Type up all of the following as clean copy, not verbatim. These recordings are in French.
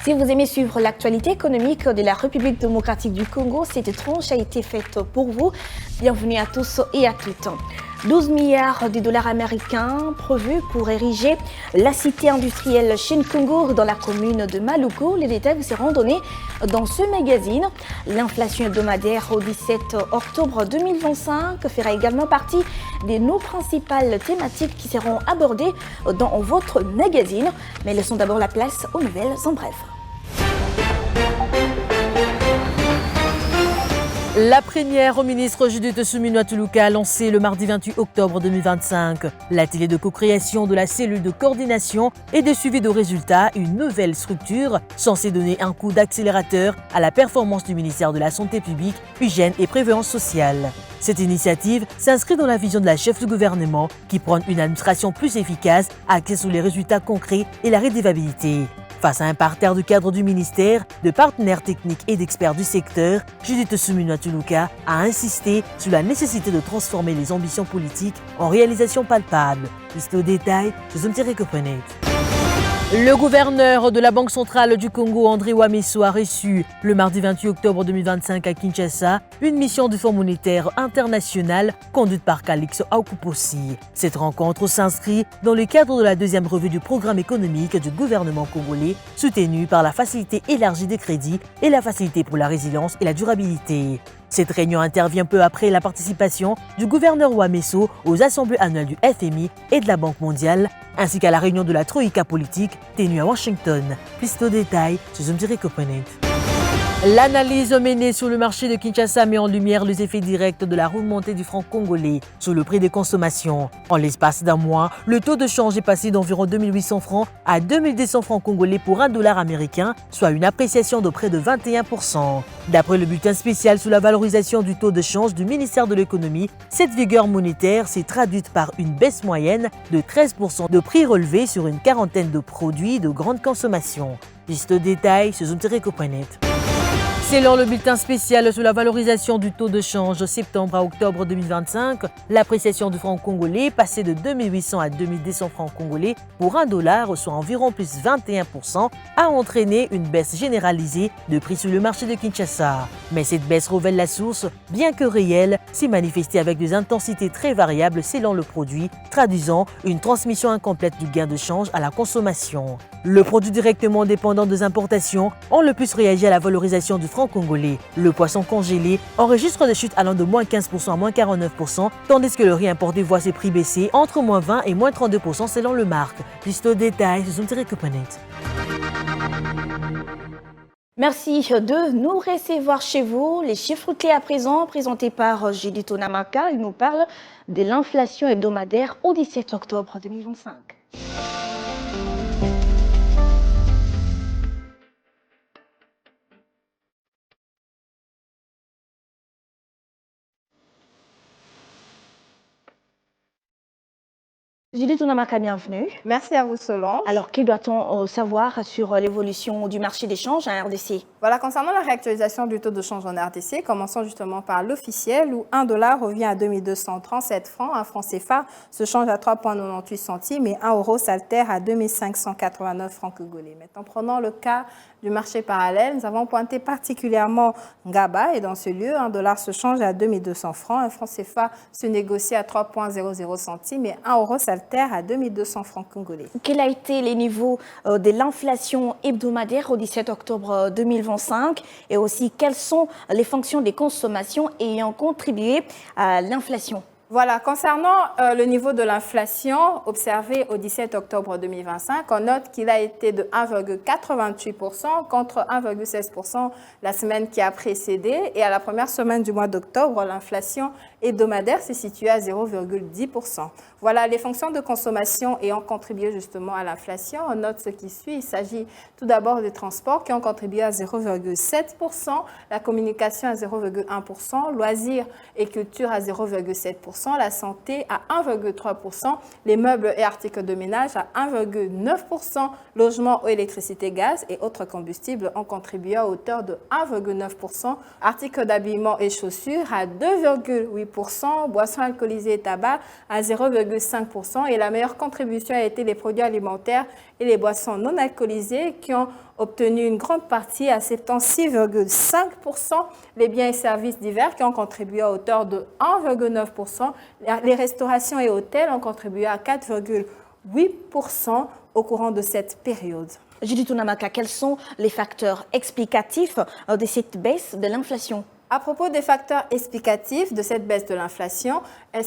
Si vous aimez suivre l'actualité économique de la République démocratique du Congo, cette tranche a été faite pour vous. Bienvenue à tous et à toutes. 12 milliards de dollars américains prévus pour ériger la cité industrielle Chine-Congo dans la commune de Maluku. Les détails vous seront donnés dans ce magazine. L'inflation hebdomadaire au 17 octobre 2025 fera également partie de nos principales thématiques qui seront abordées dans votre magazine. Mais laissons d'abord la place aux nouvelles en bref. La première au ministre Judith Suminwa Tuluka a lancé le mardi 28 octobre 2025 l'atelier de co-création de la cellule de coordination et de suivi de résultats, une nouvelle structure censée donner un coup d'accélérateur à la performance du ministère de la Santé publique, Hygiène et Prévoyance sociale. Cette initiative s'inscrit dans la vision de la chef du gouvernement qui prône une administration plus efficace axée sur les résultats concrets et la rédévabilité. Face à un parterre du cadre du ministère, de partenaires techniques et d'experts du secteur, Judith Suminwa Tuluka a insisté sur la nécessité de transformer les ambitions politiques en réalisations palpables. Plus de détails, je suis Comprenez. Le gouverneur de la Banque centrale du Congo, André Wameso, a reçu le mardi 28 octobre 2025 à Kinshasa une mission du Fonds monétaire international conduite par Calixte Akuposi. Cette rencontre s'inscrit dans le cadre de la deuxième revue du programme économique du gouvernement congolais, soutenu par la facilité élargie des crédits et la facilité pour la résilience et la durabilité. Cette réunion intervient peu après la participation du gouverneur Wameso aux assemblées annuelles du FMI et de la Banque mondiale, ainsi qu'à la réunion de la Troïka politique tenue à Washington. Plus de détails, je suis Comprenez. L'analyse menée sur le marché de Kinshasa met en lumière les effets directs de la remontée du franc congolais sur le prix des consommations. En l'espace d'un mois, le taux de change est passé d'environ 2800 francs à 2200 francs congolais pour $1 américain, soit une appréciation de près de 21%. D'après le bulletin spécial sur la valorisation du taux de change du ministère de l'économie, cette vigueur monétaire s'est traduite par une baisse moyenne de 13% de prix relevés sur une quarantaine de produits de grande consommation. Liste de détails, ce Comprenez. Selon le bulletin spécial sur la valorisation du taux de change de septembre à octobre 2025, l'appréciation du franc congolais est passée de 2800 à 2200 francs congolais pour $1, soit environ plus 21%, a entraîné une baisse généralisée de prix sur le marché de Kinshasa. Mais cette baisse révèle la source, bien que réelle, s'est manifestée avec des intensités très variables selon le produit, traduisant une transmission incomplète du gain de change à la consommation. Le produit directement dépendant des importations ont le plus réagi à la valorisation du franc congolais. Le poisson congelé enregistre des chutes allant de moins 15% à moins 49%, tandis que le riz importé voit ses prix baisser entre moins 20 et moins 32% selon le marque. Plus de détails, ce sont Comprenez. Merci de nous recevoir chez vous. Les chiffres clés à présent présentés par Judith Onamaka. Il nous parle de l'inflation hebdomadaire au 17 octobre 2025. Judith Onamaka, bienvenue. Merci à vous, Solange. Alors, que doit-on savoir sur l'évolution du marché des changes en RDC? Voilà, concernant la réactualisation du taux de change en RDC, commençons justement par l'officiel où $1 revient à 2237 francs, un franc CFA se change à 3,98 centimes et €1 s'altère à 2589 francs congolais. Maintenant, prenons le cas du marché parallèle, nous avons pointé particulièrement Ngaba et dans ce lieu, $1 se change à 2200 francs, un franc CFA se négocie à 3,00 centimes et €1 s'altère à 2200 francs congolais. Quels ont été les niveaux de l'inflation hebdomadaire au 17 octobre 2025 et aussi quelles sont les fonctions des consommations ayant contribué à l'inflation? Voilà, concernant le niveau de l'inflation observé au 17 octobre 2025, on note qu'il a été de 1,88% contre 1,16% la semaine qui a précédé. Et à la première semaine du mois d'octobre, l'inflation hebdomadaire s'est située à 0,10%. Voilà, les fonctions de consommation ayant contribué justement à l'inflation, on note ce qui suit. Il s'agit tout d'abord des transports qui ont contribué à 0,7%, la communication à 0,1%, loisirs et culture à 0,7%, la santé à 1,3%, les meubles et articles de ménage à 1,9%, logement, eau, électricité, gaz et autres combustibles ont contribué à hauteur de 1,9%, articles d'habillement et chaussures à 2,8%, 0,8%, boissons alcoolisées et tabac à 0,5%. Et la meilleure contribution a été les produits alimentaires et les boissons non alcoolisées qui ont obtenu une grande partie à 76,5%, les biens et services divers qui ont contribué à hauteur de 1,9%, les restaurations et hôtels ont contribué à 4,8% au courant de cette période. Judith Ounamaka, quels sont les facteurs explicatifs de cette baisse de l'inflation? À propos des facteurs explicatifs de cette baisse de l'inflation,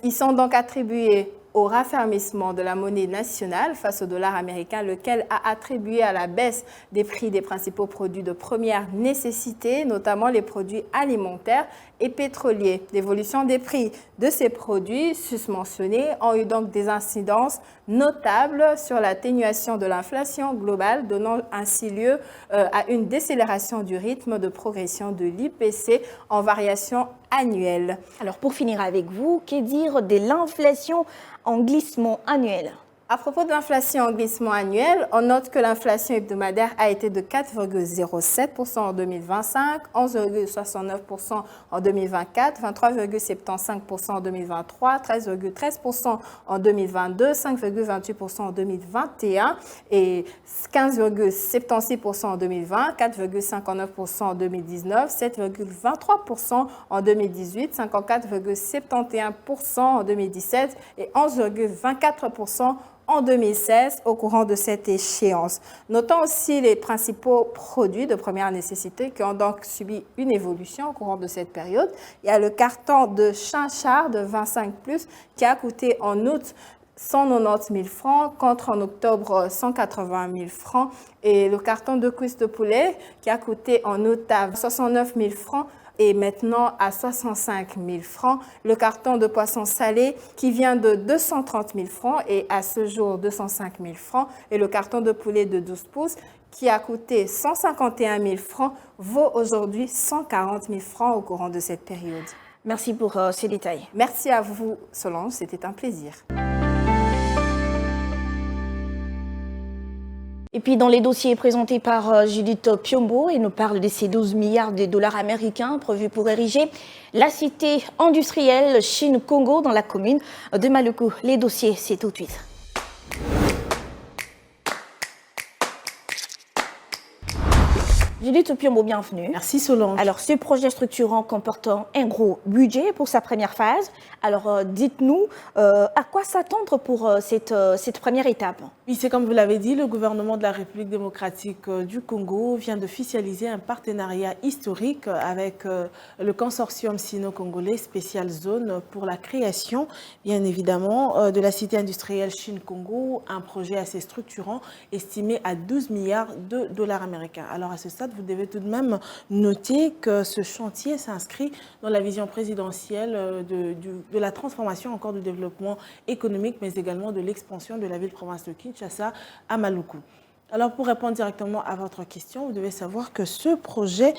ils sont donc attribués au raffermissement de la monnaie nationale face au dollar américain, lequel a attribué à la baisse des prix des principaux produits de première nécessité, notamment les produits alimentaires et pétroliers. L'évolution des prix de ces produits susmentionnés ont eu donc des incidences notables sur l'atténuation de l'inflation globale, donnant ainsi lieu à une décélération du rythme de progression de l'IPC en variation annuelle. Alors pour finir avec vous, que dire de l'inflation en glissement annuel? À propos de l'inflation en glissement annuel, on note que l'inflation hebdomadaire a été de 4,07% en 2025, 11,69% en 2024, 23,75% en 2023, 13,13% en 2022, 5,28% en 2021 et 15,76% en 2020, 4,59% en 2019, 7,23% en 2018, 54,71% en 2017 et 11,24% en 2016 au courant de cette échéance. Notons aussi les principaux produits de première nécessité qui ont donc subi une évolution au courant de cette période. Il y a le carton de Chinchard de 25+, qui a coûté en août 190 000 francs contre en octobre 180 000 francs et le carton de cuisse de poulet qui a coûté en août à 69 000 francs et maintenant à 65 000 francs. Le carton de poisson salé qui vient de 230 000 francs et à ce jour 205 000 francs. Et le carton de poulet de 12 pouces qui a coûté 151 000 francs vaut aujourd'hui 140 000 francs au courant de cette période. Merci pour ces détails. Merci à vous Solange, c'était un plaisir. Et puis dans les dossiers présentés par Judith Piombo, elle nous parle de ces 12 milliards de dollars américains prévus pour ériger la cité industrielle Chine-Congo dans la commune de Maluku. Les dossiers, c'est tout de suite. Judith Piombo, bienvenue. Merci Solange. Alors, ce projet structurant comporte un gros budget pour sa première phase. Alors, dites-nous, à quoi s'attendre pour cette première étape? Oui, c'est comme vous l'avez dit, le gouvernement de la République démocratique du Congo vient d'officialiser un partenariat historique avec le consortium sino-congolais Special Zone pour la création, bien évidemment, de la cité industrielle Chine-Congo, un projet assez structurant estimé à 12 milliards de dollars américains. Alors, à ce stade, vous devez tout de même noter que ce chantier s'inscrit dans la vision présidentielle de la transformation encore du développement économique, mais également de l'expansion de la ville-province de Kinshasa à Maluku. Alors, pour répondre directement à votre question, vous devez savoir que ce projet,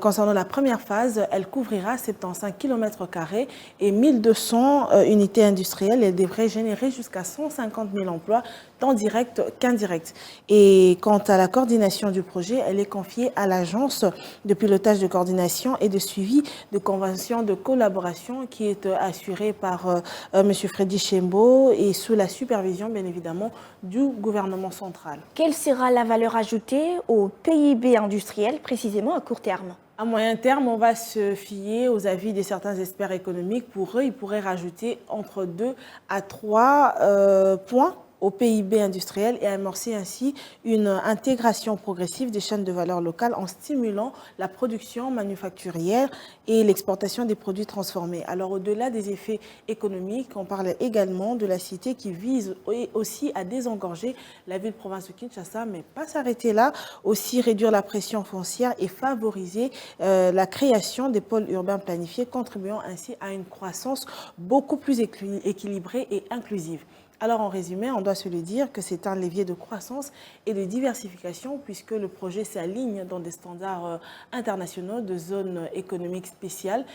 concernant la première phase, elle couvrira 75 km² et 1200 unités industrielles. Elle devrait générer jusqu'à 150 000 emplois, tant directs qu'indirects. Et quant à la coordination du projet, elle est confiée à l'agence de pilotage de coordination et de suivi de conventions de collaboration qui est assurée par M. Freddy Chembo et sous la supervision, bien évidemment, du gouvernement central. Quelle sera la valeur ajoutée au PIB industriel, précisément à court terme? À moyen terme, on va se fier aux avis de certains experts économiques. Pour eux, ils pourraient rajouter entre 2 à 3 points au PIB industriel et amorcer ainsi une intégration progressive des chaînes de valeur locales en stimulant la production manufacturière et l'exportation des produits transformés. Alors au-delà des effets économiques, on parle également de la cité qui vise aussi à désengorger la ville-province de Kinshasa, mais pas s'arrêter là, aussi réduire la pression foncière et favoriser la création des pôles urbains planifiés, contribuant ainsi à une croissance beaucoup plus équilibrée et inclusive. Alors en résumé, on doit se le dire que c'est un levier de croissance et de diversification puisque le projet s'aligne dans des standards internationaux de zones économiques spéciales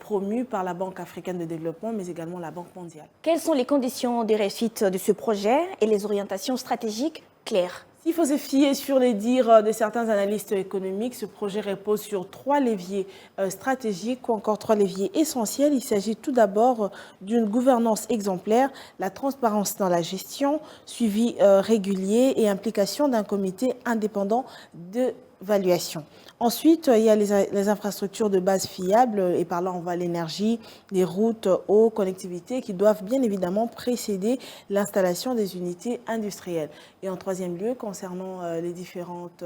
promues par la Banque africaine de développement mais également la Banque mondiale. Quelles sont les conditions de réussite de ce projet et les orientations stratégiques claires? S'il faut se fier sur les dires de certains analystes économiques, ce projet repose sur 3 leviers stratégiques ou encore 3 leviers essentiels. Il s'agit tout d'abord d'une gouvernance exemplaire, la transparence dans la gestion, suivi régulier et implication d'un comité indépendant d'évaluation. Ensuite, il y a les infrastructures de base fiables, et par là on voit l'énergie, les routes, eau, connectivité, qui doivent bien évidemment précéder l'installation des unités industrielles. Et en troisième lieu, concernant les différentes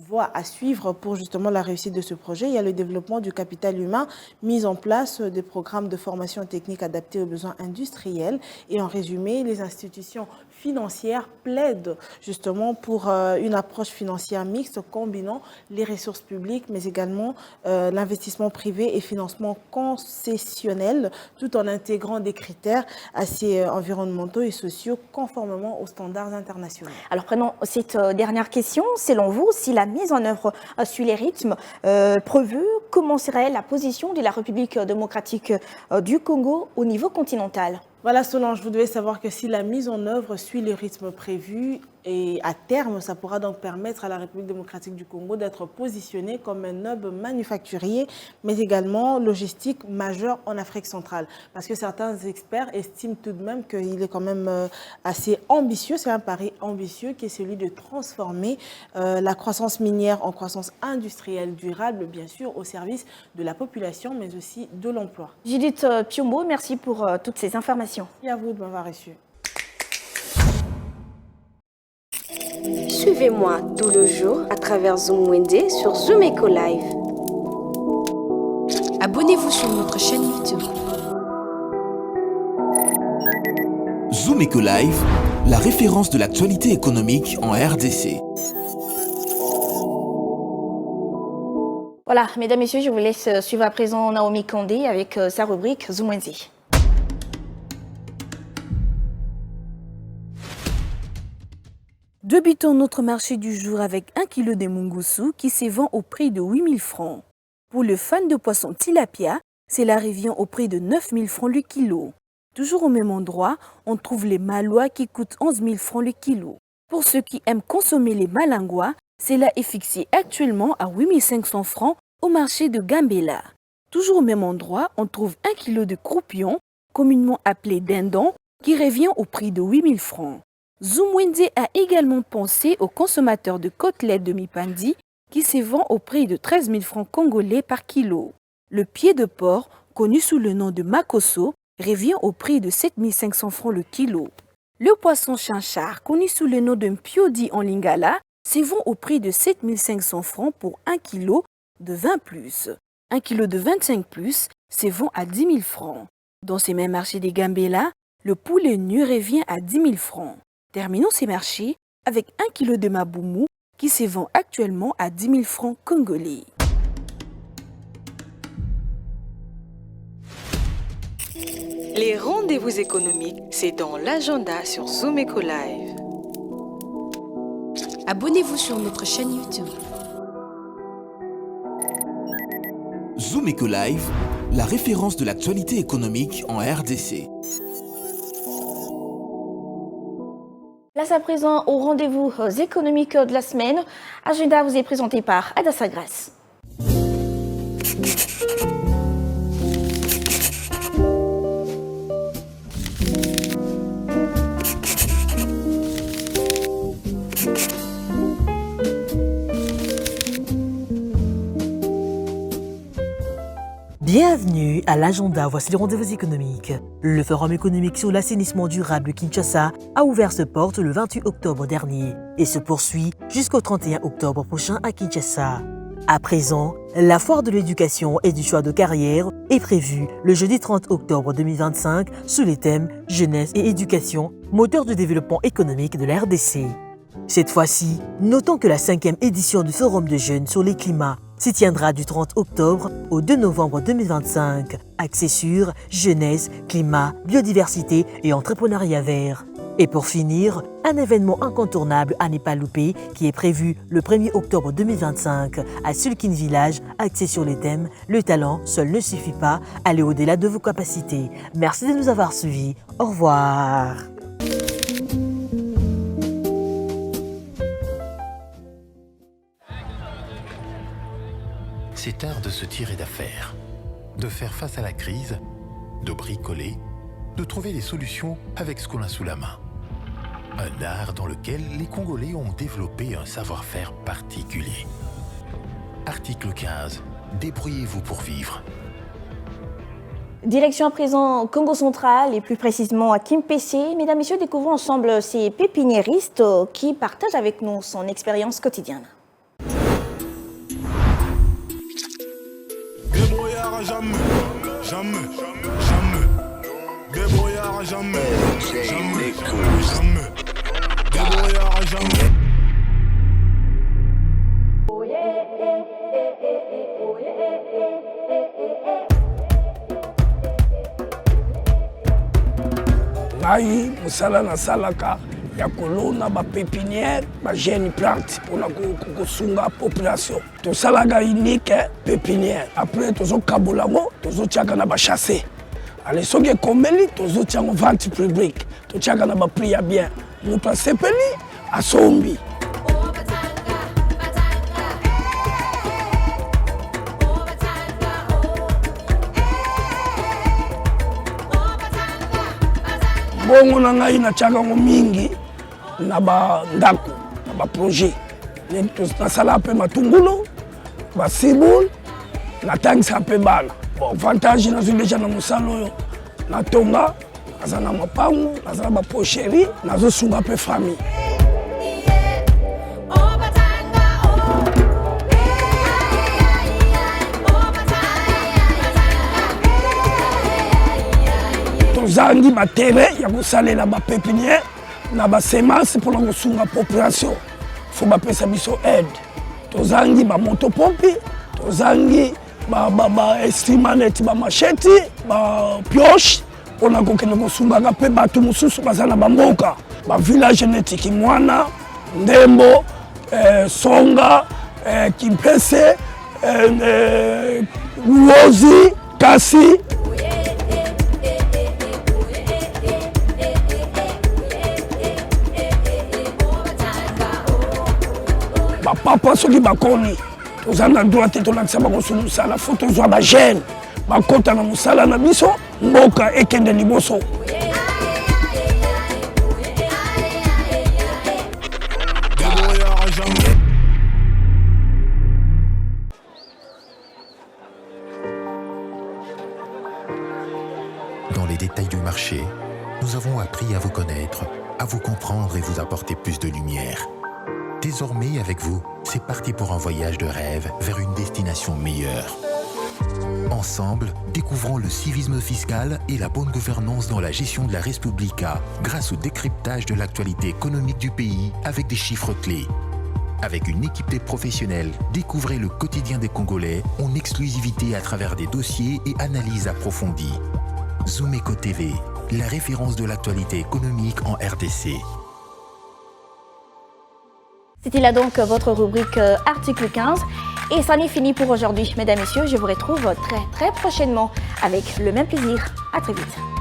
voies à suivre pour justement la réussite de ce projet, il y a le développement du capital humain, mise en place des programmes de formation technique adaptés aux besoins industriels. Et en résumé, les institutions financières plaident justement pour une approche financière mixte combinant les ressources publiques mais également l'investissement privé et financement concessionnel tout en intégrant des critères assez environnementaux et sociaux conformément aux standards internationaux. Alors prenons cette dernière question. Selon vous, si la mise en œuvre suit les rythmes prévus, comment serait la position de la République démocratique du Congo au niveau continental ? Voilà Solange, vous devez savoir que si la mise en œuvre suit les rythmes prévus, et à terme, ça pourra donc permettre à la République démocratique du Congo d'être positionnée comme un hub manufacturier, mais également logistique majeur en Afrique centrale. Parce que certains experts estiment tout de même qu'il est quand même assez ambitieux, c'est un pari ambitieux qui est celui de transformer la croissance minière en croissance industrielle durable, bien sûr, au service de la population, mais aussi de l'emploi. Judith Piombo, merci pour toutes ces informations. Merci à vous de m'avoir reçu. Suivez-moi tout le jour à travers Zoom Wednesday sur Zoom Eco Live. Abonnez-vous sur notre chaîne YouTube. Zoom Eco Live, la référence de l'actualité économique en RDC. Voilà, mesdames, messieurs, je vous laisse suivre à présent Naomi Kandé avec sa rubrique Zoom Wednesday. Débutons notre marché du jour avec 1 kg de mungusu qui se vend au prix de 8 000 francs. Pour le fan de poisson tilapia, cela revient au prix de 9 000 francs le kilo. Toujours au même endroit, on trouve les malois qui coûtent 11 000 francs le kilo. Pour ceux qui aiment consommer les malangois, cela est fixé actuellement à 8 500 francs au marché de Gambela. Toujours au même endroit, on trouve 1 kg de croupion, communément appelé dindon, qui revient au prix de 8 000 francs. Zoom Wednesday a également pensé aux consommateurs de côtelettes de mipandi qui se vend au prix de 13 000 francs congolais par kilo. Le pied de porc, connu sous le nom de makoso, revient au prix de 7 500 francs le kilo. Le poisson chinchard, connu sous le nom de mpiodi en lingala, se vend au prix de 7 500 francs pour 1 kg de 20+. 1 kg de 25+, se vend à 10 000 francs. Dans ces mêmes marchés des Gambela, le poulet nu revient à 10 000 francs. Terminons ces marchés avec 1 kg de maboumou qui se vend actuellement à 10 000 francs congolais. Les rendez-vous économiques, c'est dans l'agenda sur Zoom Eco Live. Abonnez-vous sur notre chaîne YouTube. Zoom Eco Live, la référence de l'actualité économique en RDC. Place à présent au rendez-vous économique de la semaine. Agenda vous est présenté par Adassa Grasse. Bienvenue à l'agenda, voici le rendez-vous économique. Le Forum économique sur l'assainissement durable Kinshasa a ouvert ses portes le 28 octobre dernier et se poursuit jusqu'au 31 octobre prochain à Kinshasa. À présent, la foire de l'éducation et du choix de carrière est prévue le jeudi 30 octobre 2025 sous les thèmes jeunesse et éducation, moteur du développement économique de la RDC. Cette fois-ci, notons que la 5e édition du Forum de jeunes sur les climats s'y tiendra du 30 octobre au 2 novembre 2025, axé sur jeunesse, climat, biodiversité et entrepreneuriat vert. Et pour finir, un événement incontournable à ne pas louper qui est prévu le 1er octobre 2025 à Sulkin Village, axé sur les thèmes « Le talent seul ne suffit pas, allez au-delà de vos capacités ». Merci de nous avoir suivis. Au revoir. cet art de se tirer d'affaire, de faire face à la crise, de bricoler, de trouver des solutions avec ce qu'on a sous la main. Un art dans lequel les Congolais ont développé un savoir-faire particulier. Article 15. Débrouillez-vous pour vivre. Direction à présent au Congo central et plus précisément à Kimpese. Mesdames, Messieurs, découvrons ensemble ces pépiniéristes qui partagent avec nous son expérience quotidienne. Débrouillard jamais, jamais, jamais. Débrouillard jamais, jamais, jamais. Débrouillard jamais. ngai musala nasalaka ya kolona bapépinière bagene plante mpona kosunga population tosalaka unique pépinière après tozokabola yango tozotiaka na bachasse ale soki ekomeli tozotia yango vente publique totiaka na baprix ya bien moto asepeli asombi. bongo na ngai natiaka yango mingi na bandako na baprojet nasala mpe matungulu basibule natangisa mpe bana bon avantage nazwi deja na mosala oyo natonga naza na mapangu naza na bapocherie nazosunga mpe famille. tozangi baterrain ya kosalela bapépinière na basemence mpona kosunga population fo bapesa biso aide tozangi bamotopompi tozangi bainstrument neti bamasheti bapioche mpona kokende kosungaka mpe bato mosusu baza na bamboka bavillage neti kimwana ndembo songa kimpese luozi kasi. bapapa soki bakoni toza na droit te tolakisa bango so mosala fo tozwa bagene bakota na mosala na biso mboka ekende liboso. Dans les détails du marché, nous avons appris à vous connaître, à vous comprendre et vous apporter plus de lumière. Désormais, avec vous, c'est parti pour un voyage de rêve vers une destination meilleure. Ensemble, découvrons le civisme fiscal et la bonne gouvernance dans la gestion de la Res Publica grâce au décryptage de l'actualité économique du pays avec des chiffres clés. Avec une équipe de professionnels, découvrez le quotidien des Congolais en exclusivité à travers des dossiers et analyses approfondies. Zoom-Eco TV, la référence de l'actualité économique en RDC. C'était là donc votre rubrique Article 15. Et ça n'est fini pour aujourd'hui. Mesdames, Messieurs, je vous retrouve très prochainement avec le même plaisir. À très vite.